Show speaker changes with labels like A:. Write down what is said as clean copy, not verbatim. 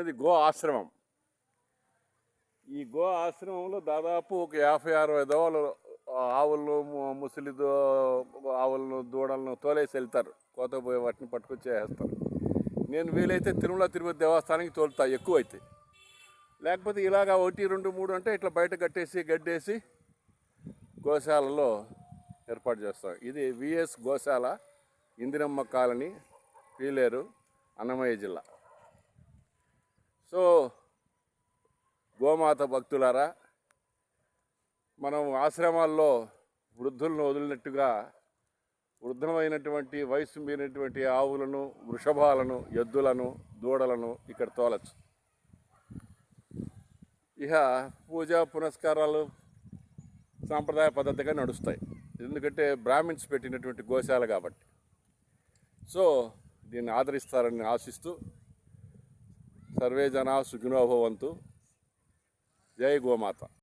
A: ఇది గో ఆశ్రమం. ఈ గో ఆశ్రమంలో దాదాపు ఒక 50-60 దోవలు ఆవులను ముసలి ఆవులను దూడలను తోలేసి వెళ్తారు. కోతపోయే వాటిని పట్టుకొచ్చేస్తారు. నేను వీలైతే తిరుపతి దేవస్థానానికి తోలుతా ఎక్కువ అయితే. లేకపోతే ఇలాగ 1, 2, 3 అంటే ఇట్లా బయట కట్టేసి గడ్డేసి గోశాలలో ఏర్పాటు చేస్తాం. ఇది విఎస్ గోశాల, ఇందిరమ్మ కాలనీ, పీలేరు, అన్నమయ్య జిల్లా. సో గోమాత భక్తులారా, మనం ఆశ్రమాల్లో వృద్ధులను వదిలినట్టుగా వృద్ధమైనటువంటి వయసు మీరినటువంటి ఆవులను, వృషభాలను, ఎద్దులను, దూడలను ఇక్కడ తోలచ్చు. ఇక పూజా పునస్కారాలు సాంప్రదాయ పద్ధతిగా నడుస్తాయి. ఎందుకంటే బ్రాహ్మిన్స్ పెట్టినటువంటి గోశాల కాబట్టి. సో దీన్ని ఆదరిస్తారని ఆశిస్తూ సర్వే జనా సుఖినో భవంతు. జై గోమాత.